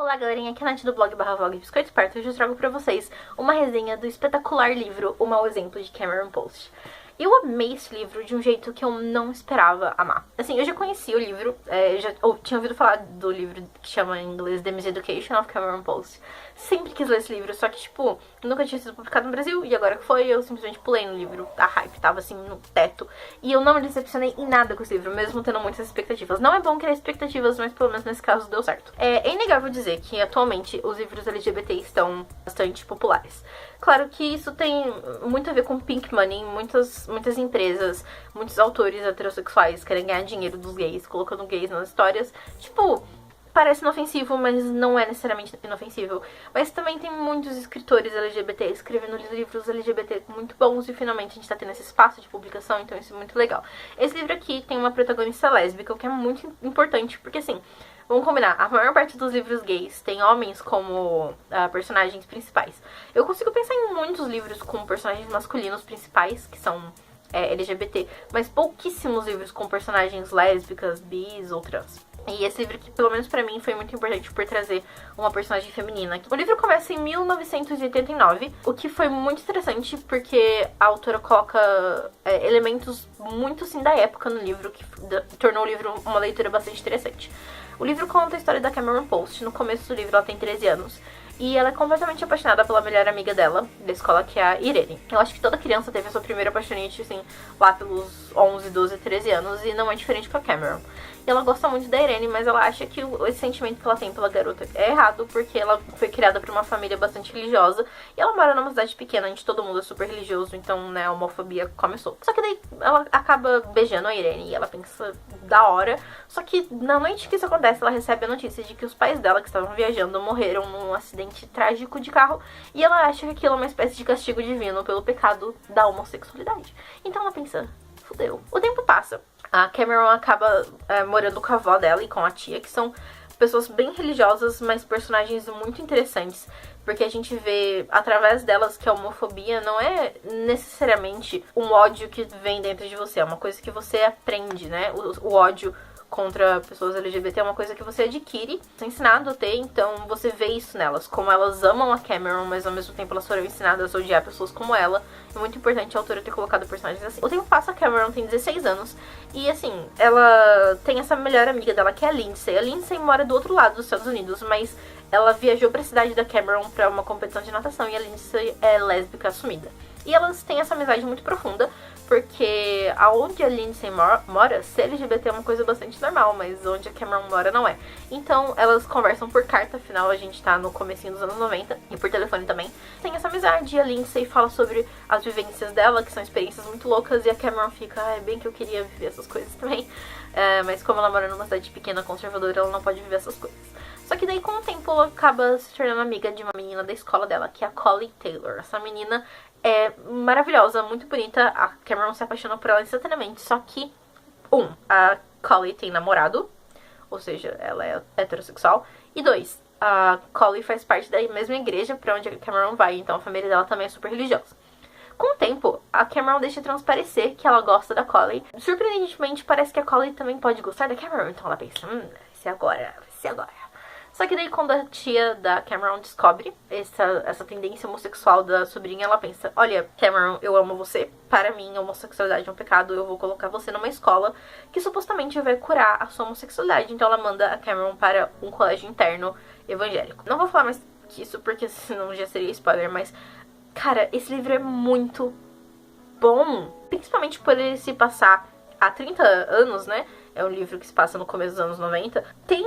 Olá galerinha, aqui é a Nath do blog /vlog Biscoito Esparta. Hoje eu trago pra vocês uma resenha do espetacular livro O Mau Exemplo, de Cameron Post. Eu amei esse livro de um jeito que eu não esperava amar. Assim, eu já conhecia o livro, eu tinha ouvido falar do livro que chama em inglês The Miseducation of Cameron Post. Sempre quis ler esse livro, só que, tipo, nunca tinha sido publicado no Brasil, e agora que foi, eu simplesmente pulei no livro. A hype tava, assim, no teto. E eu não me decepcionei em nada com esse livro, mesmo tendo muitas expectativas. Não é bom criar expectativas, mas pelo menos nesse caso deu certo. É inegável dizer que, atualmente, os livros LGBT estão bastante populares. Claro que isso tem muito a ver com pink money. Muitas empresas, muitos autores heterossexuais querem ganhar dinheiro dos gays, colocando gays nas histórias. Tipo, parece inofensivo, mas não é necessariamente inofensivo. Mas também tem muitos escritores LGBT escrevendo livros LGBT muito bons, e finalmente a gente tá tendo esse espaço de publicação, então isso é muito legal. Esse livro aqui tem uma protagonista lésbica, o que é muito importante, porque assim, vamos combinar, a maior parte dos livros gays tem homens como personagens principais. Eu consigo pensar em muitos livros com personagens masculinos principais, que são LGBT, mas pouquíssimos livros com personagens lésbicas, bis ou trans. E esse livro aqui, pelo menos pra mim, foi muito importante por trazer uma personagem feminina. O livro começa em 1989, o que foi muito interessante porque a autora coloca elementos muito, assim, da época no livro, que tornou o livro uma leitura bastante interessante. O livro conta a história da Cameron Post. No começo do livro ela tem 13 anos. E ela é completamente apaixonada pela melhor amiga dela, da escola, que é a Irene. Eu acho que toda criança teve a sua primeira apaixonite, assim, lá pelos 11, 12, 13 anos. E não é diferente com a Cameron. E ela gosta muito da Irene, mas ela acha que esse sentimento que ela tem pela garota é errado, porque ela foi criada por uma família bastante religiosa. E ela mora numa cidade pequena, onde todo mundo é super religioso, então, né, a homofobia começou. Só que daí ela acaba beijando a Irene e ela pensa da hora. Só que na noite que isso acontece, ela recebe a notícia de que os pais dela, que estavam viajando, morreram num acidente trágico de carro. E ela acha que aquilo é uma espécie de castigo divino pelo pecado da homossexualidade. Então ela pensa, fudeu. O tempo passa. A Cameron acaba morando com a avó dela e com a tia, que são pessoas bem religiosas, mas personagens muito interessantes. Porque a gente vê, através delas, que a homofobia não é necessariamente um ódio que vem dentro de você. É uma coisa que você aprende, né? O ódio contra pessoas LGBT é uma coisa que você adquire, é ensinado a ter, então você vê isso nelas, como elas amam a Cameron, mas ao mesmo tempo elas foram ensinadas a odiar pessoas como ela. É muito importante a autora ter colocado personagens assim. O tempo passa, a Cameron tem 16 anos, e assim, ela tem essa melhor amiga dela, que é a Lindsay. A Lindsay mora do outro lado dos Estados Unidos, mas ela viajou pra cidade da Cameron pra uma competição de natação, e a Lindsay é lésbica assumida. E elas têm essa amizade muito profunda, porque aonde a Lindsay mora, ser LGBT é uma coisa bastante normal, mas onde a Cameron mora não é. Então elas conversam por carta, afinal a gente tá no comecinho dos anos 90, e por telefone também. Tem essa amizade, e a Lindsay fala sobre as vivências dela, que são experiências muito loucas, e a Cameron fica, é bem que eu queria viver essas coisas também. Mas como ela mora numa cidade pequena, conservadora, ela não pode viver essas coisas. Só que daí, com o tempo, ela acaba se tornando amiga de uma menina da escola dela, que é a Collie Taylor. Essa menina é maravilhosa, muito bonita. A Cameron se apaixonou por ela instantaneamente. Só que, a Collie tem namorado, ou seja, ela é heterossexual. E 2, a Collie faz parte da mesma igreja pra onde a Cameron vai, então a família dela também é super religiosa. Com o tempo, a Cameron deixa transparecer que ela gosta da Collie. Surpreendentemente, parece que a Collie também pode gostar da Cameron, então ela pensa, vai ser agora, vai ser agora. Só que daí, quando a tia da Cameron descobre essa tendência homossexual da sobrinha, ela pensa, olha, Cameron, eu amo você, para mim a homossexualidade é um pecado, eu vou colocar você numa escola que supostamente vai curar a sua homossexualidade. Então ela manda a Cameron para um colégio interno evangélico. Não vou falar mais que isso, porque senão já seria spoiler, mas, cara, esse livro é muito bom, principalmente por ele se passar há 30 anos, né? É um livro que se passa no começo dos anos 90. Tem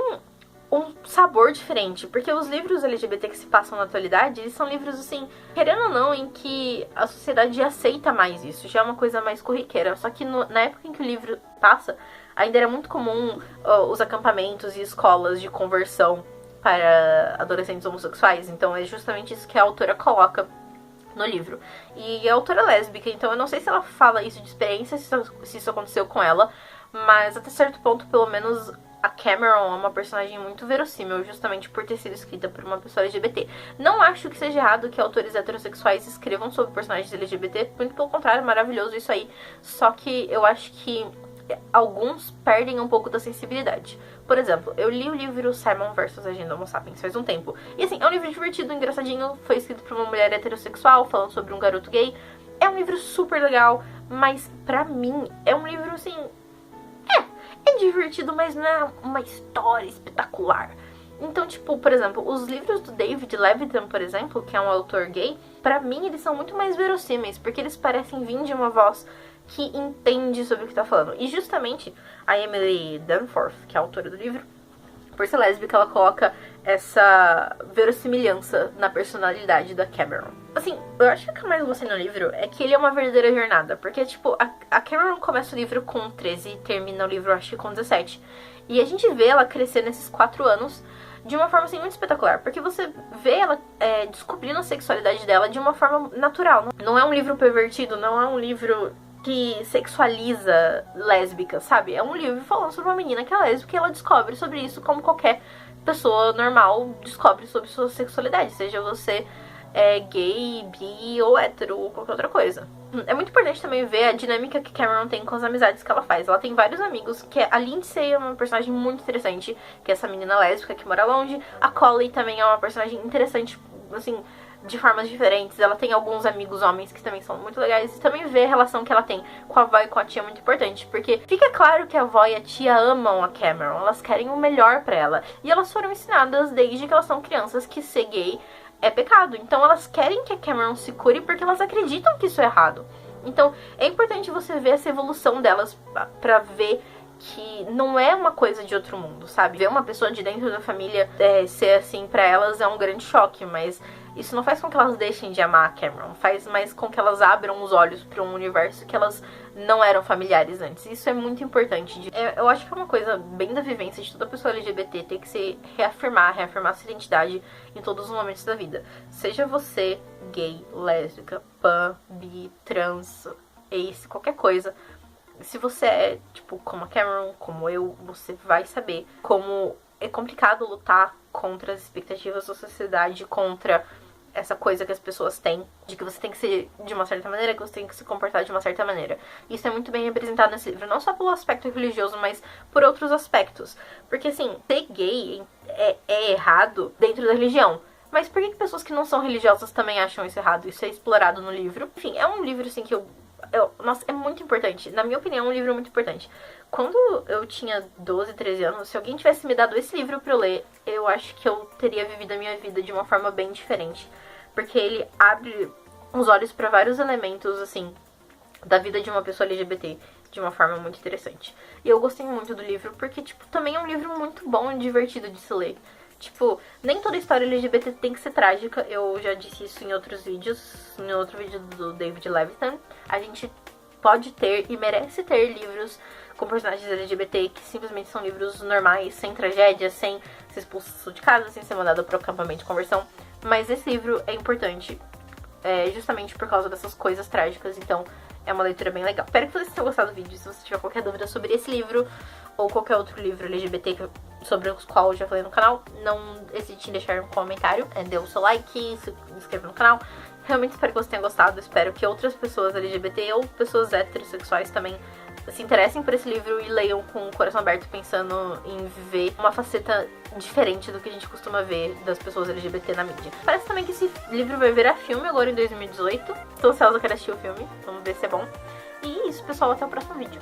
um sabor diferente, porque os livros LGBT que se passam na atualidade, eles são livros, assim, querendo ou não, em que a sociedade aceita mais isso, já é uma coisa mais corriqueira. Só que na época em que o livro passa, ainda era muito comum os acampamentos e escolas de conversão para adolescentes homossexuais, então é justamente isso que a autora coloca no livro. E a autora é lésbica, então eu não sei se ela fala isso de experiência, se isso aconteceu com ela, mas até certo ponto, pelo menos, a Cameron é uma personagem muito verossímil, justamente por ter sido escrita por uma pessoa LGBT. Não acho que seja errado que autores heterossexuais escrevam sobre personagens LGBT, muito pelo contrário, maravilhoso isso aí. Só que eu acho que alguns perdem um pouco da sensibilidade. Por exemplo, eu li o livro Simon vs. Agenda Homo Sapiens faz um tempo. E assim, é um livro divertido, engraçadinho, foi escrito por uma mulher heterossexual, falando sobre um garoto gay. É um livro super legal, mas pra mim é um livro assim... É divertido, mas não é uma história espetacular. Então, tipo, por exemplo, os livros do David Levitan, por exemplo, que é um autor gay, pra mim eles são muito mais verossímeis, porque eles parecem vir de uma voz que entende sobre o que tá falando. E justamente a Emily Danforth, que é a autora do livro, por ser lésbica, ela coloca essa verossimilhança na personalidade da Cameron. Assim, eu acho que o que eu mais gostei no livro é que ele é uma verdadeira jornada, porque, tipo, a Cameron começa o livro com 13 e termina o livro, acho que com 17. E a gente vê ela crescer nesses 4 anos de uma forma, assim, muito espetacular, porque você vê ela descobrindo a sexualidade dela de uma forma natural. Não é um livro pervertido, não é um livro que sexualiza lésbica, sabe? É um livro falando sobre uma menina que é lésbica e ela descobre sobre isso como qualquer pessoa normal descobre sobre sua sexualidade, seja você gay, bi ou hétero ou qualquer outra coisa. É muito importante também ver a dinâmica que Cameron tem com as amizades que ela faz. Ela tem vários amigos, que a Lindsay é uma personagem muito interessante, que é essa menina lésbica que mora longe. A Collie também é uma personagem interessante, assim, de formas diferentes. Ela tem alguns amigos homens que também são muito legais. E também ver a relação que ela tem com a avó e com a tia é muito importante, porque fica claro que a avó e a tia amam a Cameron. Elas querem o melhor pra ela. E elas foram ensinadas desde que elas são crianças que ser gay é pecado. Então elas querem que a Cameron se cure porque elas acreditam que isso é errado. Então é importante você ver essa evolução delas pra ver que não é uma coisa de outro mundo, sabe? Ver uma pessoa de dentro da família ser assim pra elas é um grande choque, mas isso não faz com que elas deixem de amar a Cameron, faz mais com que elas abram os olhos pra um universo que elas não eram familiares antes. Isso é muito importante. Eu acho que é uma coisa bem da vivência de toda pessoa LGBT ter que se reafirmar sua identidade em todos os momentos da vida. Seja você gay, lésbica, pan, bi, trans, ace, qualquer coisa. Se você é, tipo, como a Cameron, como eu, você vai saber como é complicado lutar contra as expectativas da sociedade, contra essa coisa que as pessoas têm, de que você tem que ser de uma certa maneira, que você tem que se comportar de uma certa maneira. Isso é muito bem representado nesse livro, não só pelo aspecto religioso, mas por outros aspectos. Porque, assim, ser gay é errado dentro da religião. Mas por que pessoas que não são religiosas também acham isso errado? Isso é explorado no livro. Enfim, é um livro, assim, que nossa, é muito importante. Na minha opinião, é um livro muito importante. Quando eu tinha 12, 13 anos, se alguém tivesse me dado esse livro pra eu ler, eu acho que eu teria vivido a minha vida de uma forma bem diferente. Porque ele abre os olhos pra vários elementos, assim, da vida de uma pessoa LGBT de uma forma muito interessante. E eu gostei muito do livro porque, tipo, também é um livro muito bom e divertido de se ler. Tipo, nem toda história LGBT tem que ser trágica. Eu já disse isso em outros vídeos. Em outro vídeo do David Levitan. A gente pode ter e merece ter livros com personagens LGBT que simplesmente são livros normais, sem tragédia, sem ser expulso de casa, sem ser mandado para o acampamento de conversão. Mas esse livro é importante justamente por causa dessas coisas trágicas. Então é uma leitura bem legal. Espero que vocês tenham gostado do vídeo. Se você tiver qualquer dúvida sobre esse livro ou qualquer outro livro LGBT sobre os quais eu já falei no canal, não hesite em deixar um comentário, dê o seu like, se inscreva no canal. Realmente espero que você tenha gostado, espero que outras pessoas LGBT ou pessoas heterossexuais também se interessem por esse livro e leiam com o coração aberto, pensando em viver uma faceta diferente do que a gente costuma ver das pessoas LGBT na mídia. Parece também que esse livro vai virar filme agora em 2018, tô ansiosa, quero assistir o filme, vamos ver se é bom. E isso, pessoal, até o próximo vídeo.